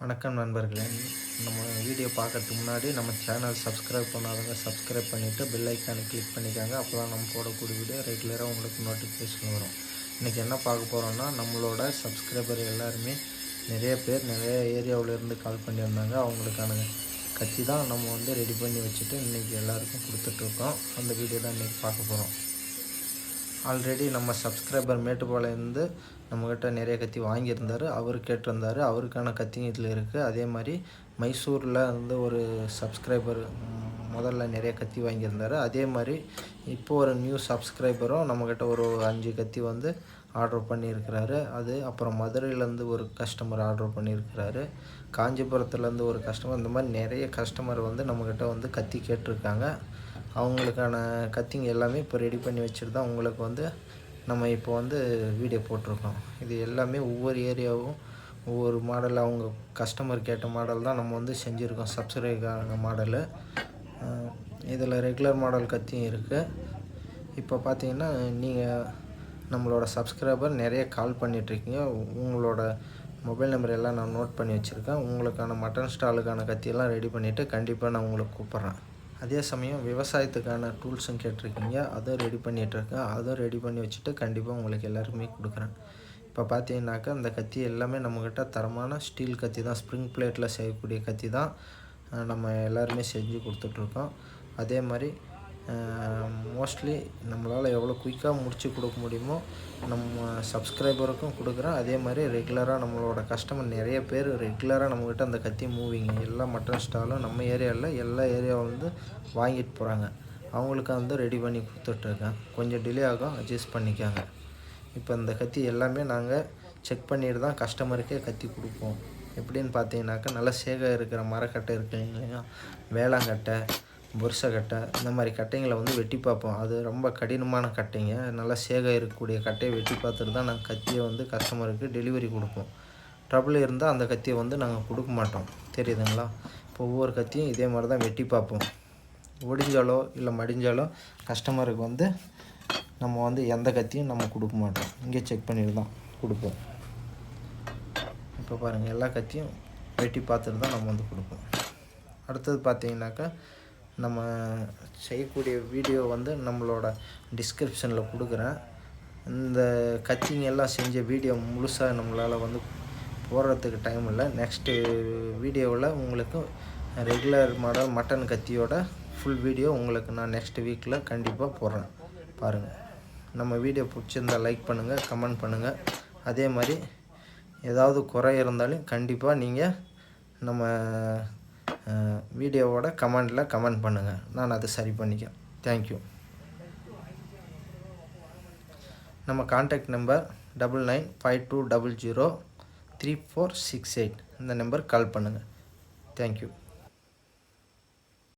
வணக்கம் நண்பர்களே. நம்ம வீடியோ பார்க்கறதுக்கு முன்னாடி நம்ம சேனல் சப்ஸ்கிரைப் பண்ணாதவங்க சப்ஸ்கிரைப் பண்ணிவிட்டு பெல் ஐக்கானை கிளிக் பண்ணிக்காங்க. அப்போ தான் நம்ம போடக்கூடிய வீடியோ ரெகுலராக உங்களுக்கு நோட்டிஃபிகேஷன் வரும். இன்றைக்கி என்ன பார்க்க போகிறோன்னா, நம்மளோட சப்ஸ்கிரைபர் எல்லாருமே நிறைய பேர் நிறைய ஏரியாவிலேருந்து கால் பண்ணியிருந்தாங்க. அவங்களுக்கான கத்தி தான் நம்ம ரெடி பண்ணி வச்சுட்டு இன்றைக்கி எல்லாருக்கும் கொடுத்துட்ருக்கோம். அந்த வீடியோ தான் இன்றைக்கி பார்க்க போகிறோம். ஆல்ரெடி நம்ம சப்ஸ்கிரைபர் மேட்டுப்பாளையந்து நம்மக்கிட்ட நிறைய கத்தி வாங்கியிருந்தார். அவர் கேட்டிருந்தார். அவருக்கான கத்தியும் இதில் இருக்குது. அதே மாதிரி மைசூரில் ஒரு சப்ஸ்கிரைபர் முதல்ல நிறைய கத்தி வாங்கியிருந்தார். அதே மாதிரி இப்போது ஒரு நியூ சப்ஸ்கிரைபரும் நம்மக்கிட்ட ஒரு 5 கத்தி ஆர்டர் பண்ணியிருக்கிறாரு. அது அப்புறம் மதுரையிலேருந்து ஒரு கஸ்டமர் ஆர்டர் பண்ணியிருக்கிறாரு. காஞ்சிபுரத்துலேருந்து ஒரு கஸ்டமர். இந்த மாதிரி நிறைய கஸ்டமர் நம்மக்கிட்ட கத்தி கேட்டிருக்காங்க. அவங்களுக்கான கத்திங்க எல்லாமே இப்போ ரெடி பண்ணி வச்சுட்டு தான் உங்களுக்கு நம்ம இப்போ வீடியோ போட்டிருக்கோம். இது எல்லாமே ஒவ்வொரு ஏரியாவும் ஒவ்வொரு மாடல், அவங்க கஸ்டமர் கேட்ட மாடல் தான் நம்ம செஞ்சுருக்கோம். Subscriber model. இதில் ரெகுலர் மாடல் கத்தியும் இருக்குது. இப்போ பார்த்தீங்கன்னா, நீங்கள் நம்மளோட சப்ஸ்கிரைபர் நிறைய கால் பண்ணிகிட்ருக்கீங்க. உங்களோட மொபைல் நம்பர் எல்லாம் நான் நோட் பண்ணி வச்சுருக்கேன். உங்களுக்கான மட்டன் ஸ்டாலுக்கான கத்தியெல்லாம் ரெடி பண்ணிவிட்டு கண்டிப்பாக நான் உங்களுக்கு கூப்பிட்றேன். அதே சமயம் விவசாயத்துக்கான டூல்ஸும் கேட்டிருக்கீங்க. அதுவும் ரெடி பண்ணிகிட்ருக்கேன். அதுவும் ரெடி பண்ணி வச்சுட்டு கண்டிப்பாக உங்களுக்கு எல்லாருக்குமே கொடுக்குறேன். இப்போ பார்த்தீங்கன்னாக்கா, அந்த கத்தி எல்லாமே நம்மக்கிட்ட தரமான ஸ்டீல் கத்தி தான். ஸ்ப்ரிங் பிளேட்டில் செய்யக்கூடிய கத்தி தான் நம்ம எல்லாருமே செஞ்சு கொடுத்துட்ருக்கோம். அதே மாதிரி மோஸ்ட்லி நம்மளால் எவ்வளோ குயிக்காக முடித்து கொடுக்க முடியுமோ நம்ம சப்ஸ்கிரைபருக்கும் கொடுக்குறேன். அதே மாதிரி ரெகுலராக நம்மளோட கஸ்டமர் நிறைய பேர் ரெகுலராக நம்மக்கிட்ட அந்த கத்தி மூவிங்க எல்லா மட்டன் ஸ்டாலும் நம்ம ஏரியாவில் எல்லா ஏரியாவில் வாங்கிட்டு போகிறாங்க. அவங்களுக்கு ரெடி பண்ணி கொடுத்துட்ருக்கேன். கொஞ்சம் டிலே ஆகும், அட்ஜஸ்ட் பண்ணிக்காங்க. இப்போ இந்த கத்தி எல்லாமே நாங்கள் செக் பண்ணிட்டு தான் கஸ்டமருக்கே கத்தி கொடுப்போம். எப்படின்னு பார்த்தீங்கன்னாக்கா, நல்லா சேகை இருக்கிற மரக்கட்டை இருக்குது இல்லையா, வேளாங்கட்டை, புருஷக்கட்டை, இந்த மாதிரி கட்டைங்களை வெட்டி பார்ப்போம். அது ரொம்ப கடினமான கட்டைங்க. நல்லா சேகை இருக்கக்கூடிய கட்டையை வெட்டி பார்த்துட்டு தான் நாங்கள் கத்தியை கஸ்டமருக்கு டெலிவரி கொடுப்போம். ட்ரபிள் இருந்தால் அந்த கத்தியை நாங்கள் கொடுக்க மாட்டோம். தெரியுதுங்களா? இப்போ ஒவ்வொரு கத்தியும் இதே மாதிரி தான் வெட்டி பார்ப்போம். ஒடிஞ்சாலோ இல்லை மடிஞ்சாலோ கஸ்டமருக்கு நம்ம எந்த கத்தியும் நம்ம கொடுக்க மாட்டோம். இங்கே செக் பண்ணிட்டு தான் கொடுப்போம். இப்போ பாருங்கள், எல்லா கத்தியும் வெட்டி பார்த்துட்டு தான் நம்ம கொடுப்போம். அடுத்தது பார்த்தீங்கன்னாக்கா, நம்ம செய்யக்கூடிய வீடியோ நம்மளோட டிஸ்கிரிப்ஷனில் கொடுக்குறேன். இந்த கத்திங்க எல்லாம் செஞ்ச வீடியோ முழுசாக நம்மளால் போடுறதுக்கு டைம் இல்லை. நெக்ஸ்ட்டு வீடியோவில் உங்களுக்கு ரெகுலர் மாடல் மட்டன் கத்தியோட ஃபுல் வீடியோ உங்களுக்கு நான் நெக்ஸ்ட் வீக்கில் கண்டிப்பாக போடுறேன். பாருங்கள். நம்ம வீடியோ பிடிச்சிருந்தால் லைக் பண்ணுங்கள், கமெண்ட் பண்ணுங்கள். அதே மாதிரி ஏதாவது குறை இருந்தாலும் கண்டிப்பாக நீங்கள் நம்ம வீடியோவோட கமெண்டில் கமெண்ட் பண்ணுங்கள். நான் அதை சரி பண்ணிக்கிறேன். தேங்க்யூ. நம்ம கான்டாக்ட் நம்பர் 9952003468. இந்த நம்பர் கால் பண்ணுங்கள். தேங்க்யூ.